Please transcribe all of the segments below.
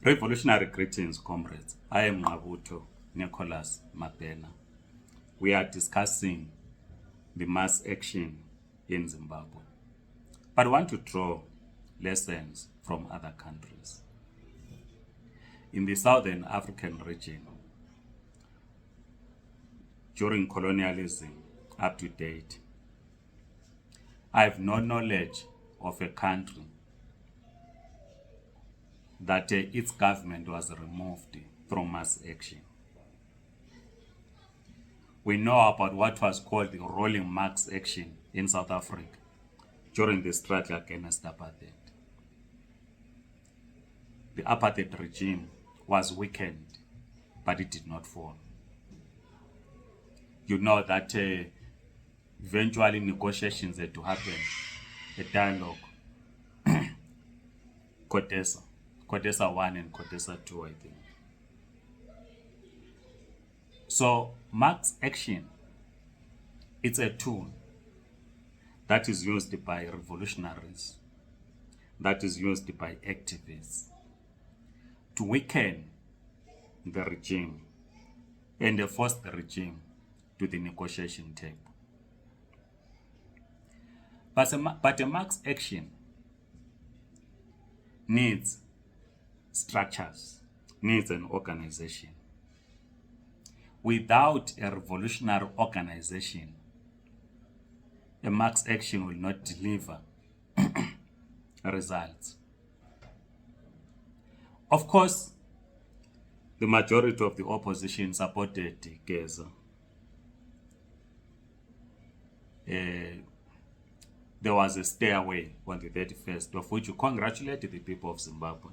Revolutionary greetings, comrades. I am Mabuto Nicholas Mapena. We are discussing the mass action in Zimbabwe, but I want to draw lessons from other countries. In the Southern African region, during colonialism up to date, I have no knowledge of a country that its government was removed from mass action. We know about what was called the rolling mass action in South Africa during the struggle against apartheid. The apartheid regime was weakened, but it did not fall. You know that eventually negotiations had to happen, a dialogue, Kodesa 1 and Kodesa 2, I think. So mass action, it's a tool that is used by revolutionaries, that is used by activists to weaken the regime and force the regime to the negotiation table. But a mass action needs structures, needs an organization. Without a revolutionary organization, a mass action will not deliver results. Of course, the majority of the opposition supported Geza. There was a stairway on the 31st, of which we congratulate the people of Zimbabwe,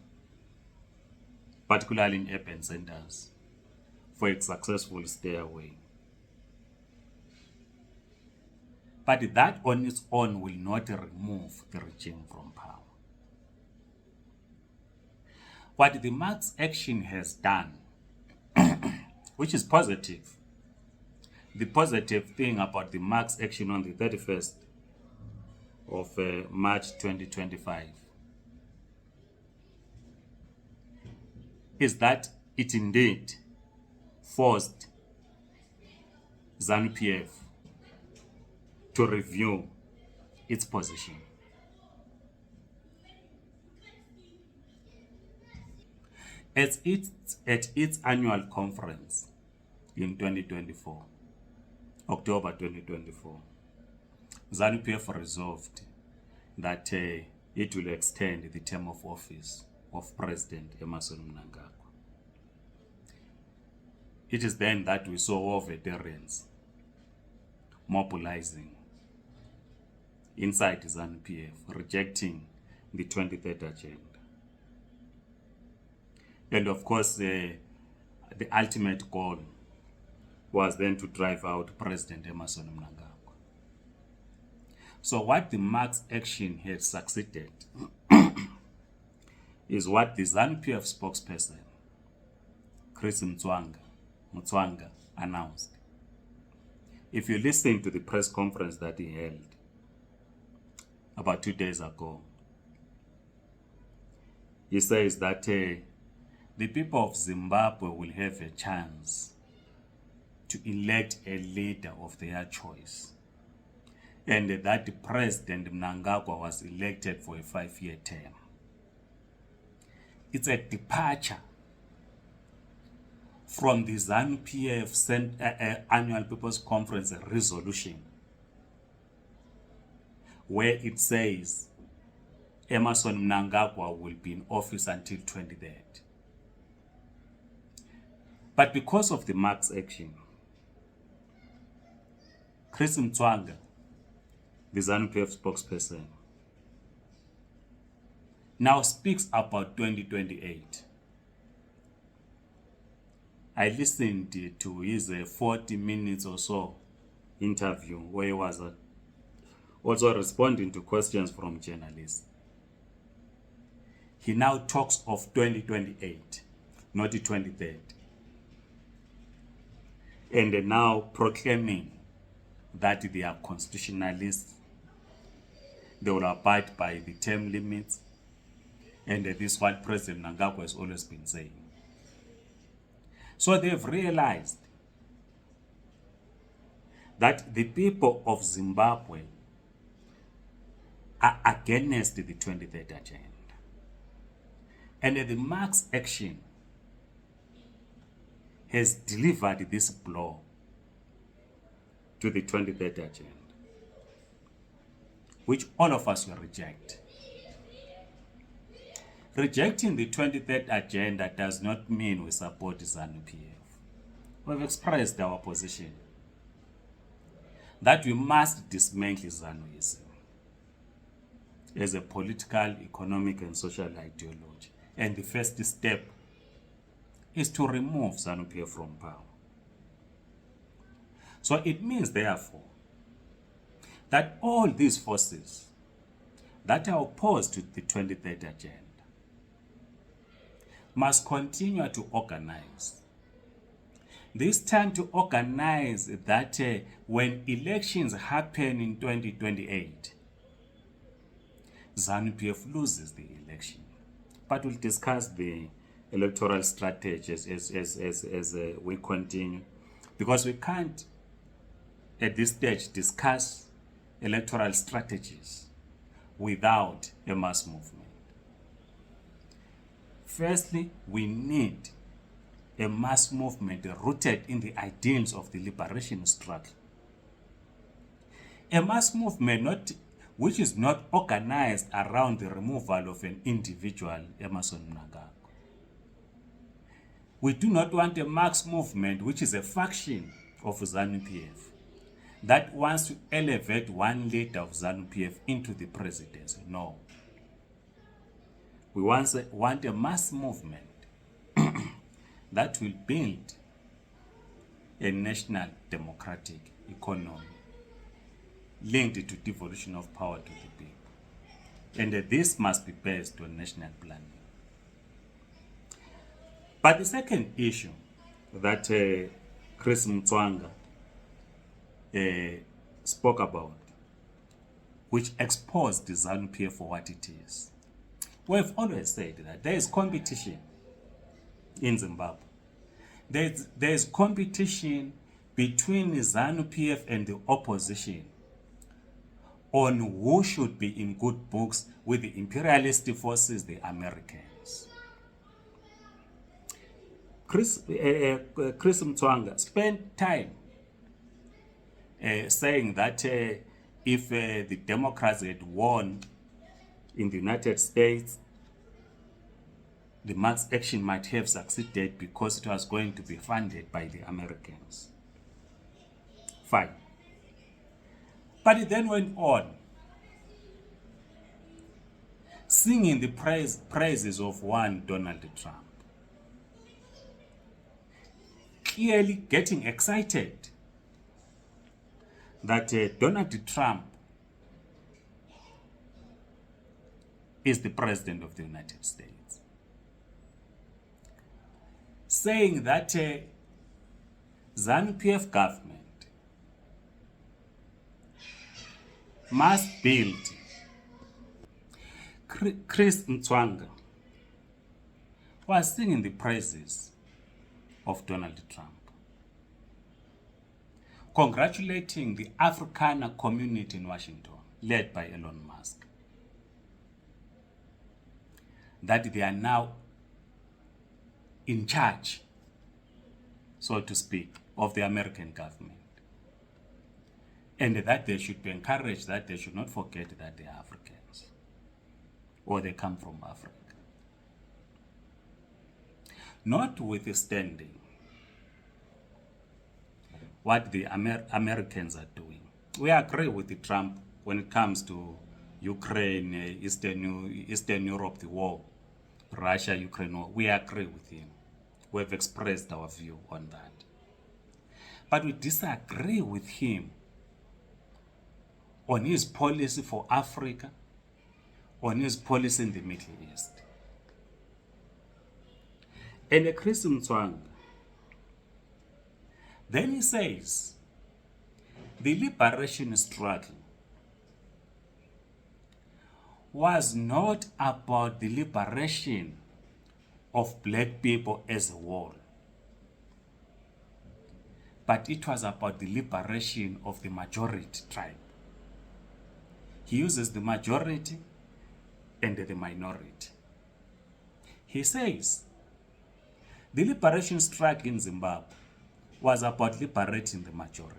particularly in urban centers, for a successful stairway. But that on its own will not remove the regime from power. What the mass action has done, which is positive, the positive thing about the mass action on the 31st of March 2025 is that it indeed forced ZANU-PF to review its position. At its annual conference in 2024, October 2024, ZANU-PF resolved that it will extend the term of office of President Emmerson Mnangagwa. It is then that we saw all veterans mobilizing inside ZANU-PF, rejecting the 23rd agenda. And of course, the ultimate goal was then to drive out President Emmerson Mnangagwa. So what the mass action had succeeded is what the ZANU-PF spokesperson, Chris Mutswanga, announced. If you listen to the press conference that he held about 2 days ago, he says that the people of Zimbabwe will have a chance to elect a leader of their choice, and that President Mnangagwa was elected for a 5-year term. It's a departure from the ZANU-PF annual People's Conference resolution, where it says Emmerson Mnangagwa will be in office until 23rd. But because of the mass action, Chris Mutswanga, the ZANU-PF spokesperson, now speaks about 2028. I listened to his 40 minutes or so interview where he was also responding to questions from journalists. He now talks of 2028, not the 23rd. And now proclaiming that they are constitutionalists, they will abide by the term limits, And this is what President Mnangagwa has always been saying. So they've realized that the people of Zimbabwe are against the 2030 agenda. And the Marx action has delivered this blow to the 2030 agenda, which all of us will reject. Rejecting the 2030 agenda does not mean we support ZANU-PF. We've expressed our position that we must dismantle ZANUism as a political, economic, and social ideology. And the first step is to remove ZANU-PF from power. So it means, therefore, that all these forces that are opposed to the 2030 agenda must continue to organize. This time to organize that when elections happen in 2028, ZANU-PF loses the election. But we'll discuss the electoral strategies as we continue, because we can't at this stage discuss electoral strategies without a mass movement. Firstly, we need a mass movement rooted in the ideals of the liberation struggle. A mass movement which is not organized around the removal of an individual, Emmerson Mnangagwa. We do not want a mass movement which is a faction of ZANU-PF that wants to elevate one leader of ZANU-PF into the presidency. No. We want a mass movement that will build a national democratic economy linked to devolution of power to the people. And this must be based on national planning. But the second issue that Chris Mtswanga spoke about, which exposed the ZANU-PF for what it is. We've always said that there is competition in Zimbabwe. There is competition between the ZANU-PF and the opposition on who should be in good books with the imperialist forces, the Americans. Chris Mtswanga spent time saying that if the Democrats had won in the United States, the Marx action might have succeeded because it was going to be funded by the Americans. Fine. But it then went on, singing the praises of one Donald Trump, clearly getting excited that Donald Trump is the president of the United States, saying that ZANU-PF government must build. Chris Mtswanga was singing the praises of Donald Trump, congratulating the Afrikaner community in Washington, led by Elon Musk, that they are now in charge, so to speak, of the American government. And that they should be encouraged, that they should not forget that they are Africans, or they come from Africa. Notwithstanding what the Americans are doing, we agree with the Trump when it comes to Ukraine, Eastern Europe, the war, Russia, Ukraine war. We agree with him. We have expressed our view on that. But we disagree with him on his policy for Africa, on his policy in the Middle East. And Chris Mtswanga, then he says, the liberation struggle was not about the liberation of black people as a whole, but it was about the liberation of the majority tribe. He uses the majority and the minority. He says, the liberation struggle in Zimbabwe was about liberating the majority.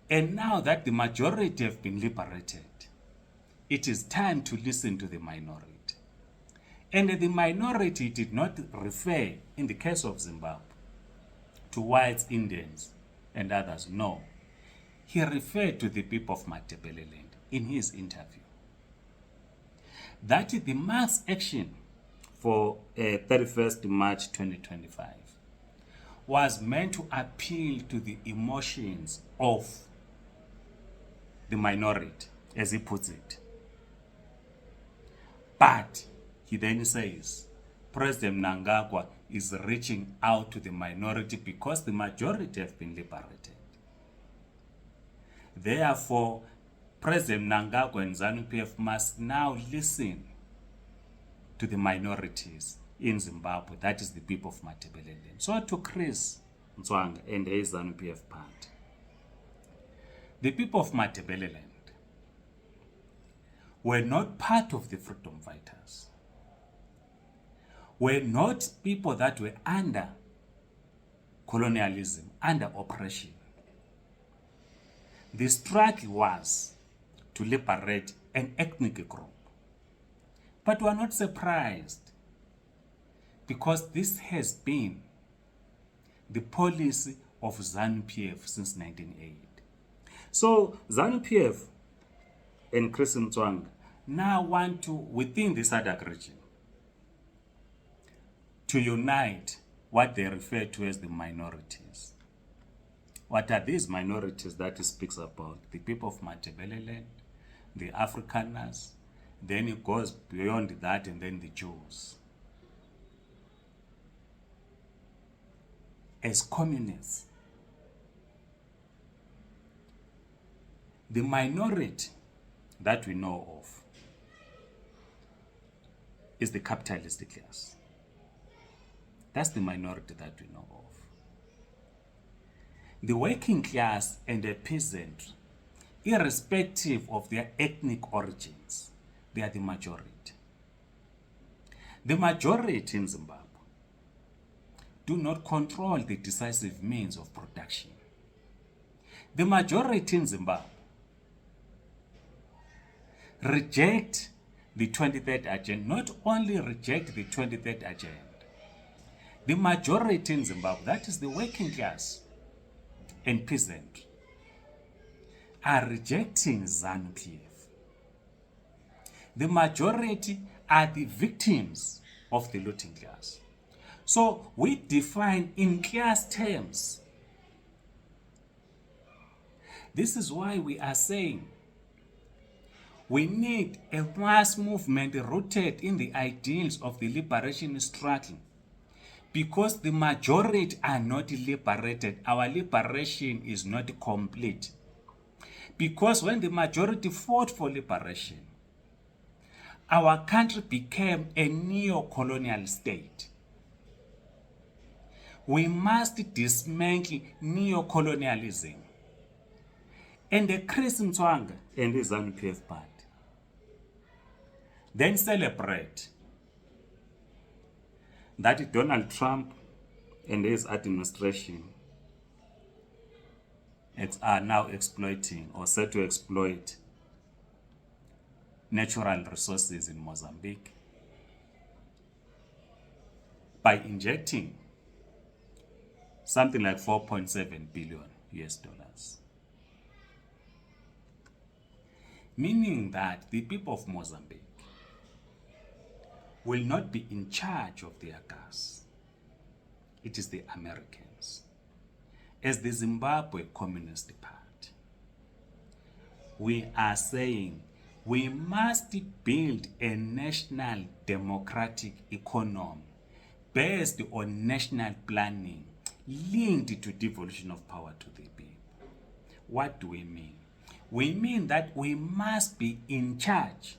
And now that the majority have been liberated, it is time to listen to the minority. And the minority did not refer, in the case of Zimbabwe, to whites, Indians, and others. No. He referred to the people of Matabeleland in his interview. That the mass action for 31st March 2025 was meant to appeal to the emotions of the minority, as he puts it. But he then says, President Mnangagwa is reaching out to the minority because the majority have been liberated. Therefore, President Mnangagwa and ZANU-PF must now listen to the minorities in Zimbabwe, that is the people of Matabeleland. So to Chris Mtswanga and his ZANU-PF party, the people of Matabeleland were not part of the freedom fighters, were not people that were under colonialism, under oppression. The struggle was to liberate an ethnic group. But we are not surprised, because this has been the policy of ZANU-PF since 1980. So ZANU-PF and Chris Mtswanga now want to, within the SADC region, to unite what they refer to as the minorities. What are these minorities that he speaks about? The people of Matabeleland, the Afrikaners, then it goes beyond that, and then the Jews. As communists, the minority that we know of is the capitalist class. That's the minority that we know of. The working class and the peasant, irrespective of their ethnic origins, they are the majority. The majority in Zimbabwe do not control the decisive means of production. The majority in Zimbabwe reject the 23rd agenda, not only reject the 23rd agenda, the majority in Zimbabwe, that is the working class and peasant, are rejecting ZANU-PF. The majority are the victims of the looting class. So we define in class terms. This is why we are saying we need a mass movement rooted in the ideals of the liberation struggle. Because the majority are not liberated, our liberation is not complete. Because when the majority fought for liberation, our country became a neo-colonial state. We must dismantle neo-colonialism. And the Chris Mtswanga and the ZANU-PF party then celebrate that Donald Trump and his administration are now exploiting, or set to exploit, natural resources in Mozambique by injecting something like 4.7 billion US dollars. Meaning that the people of Mozambique will not be in charge of their gas. It is the Americans. As the Zimbabwe Communist Party, we are saying we must build a national democratic economy based on national planning linked to devolution of power to the people. What do we mean? we mean that we must be in charge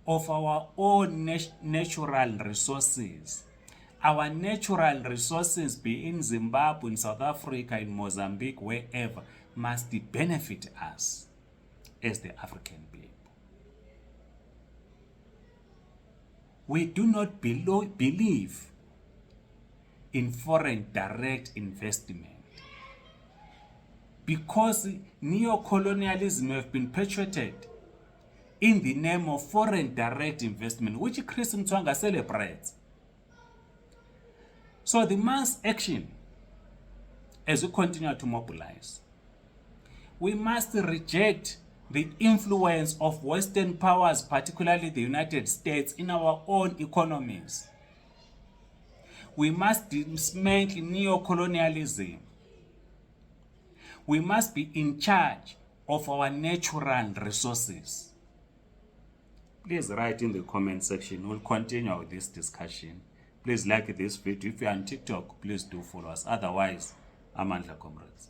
of our own natural resources. Our natural resources, be in Zimbabwe, in South Africa, in Mozambique, wherever, must benefit us as the African people. We do not believe in foreign direct investment because neo-colonialism have been perpetuated in the name of foreign direct investment, which Chris Mtswanga celebrates. So the mass action, as we continue to mobilize, we must reject the influence of Western powers, particularly the United States, in our own economies. We must dismantle neo-colonialism. We must be in charge of our natural resources. Please write in the comment section. We'll continue with this discussion. Please like this video. If you're on TikTok, please do follow us. Otherwise, Amandla Comrades.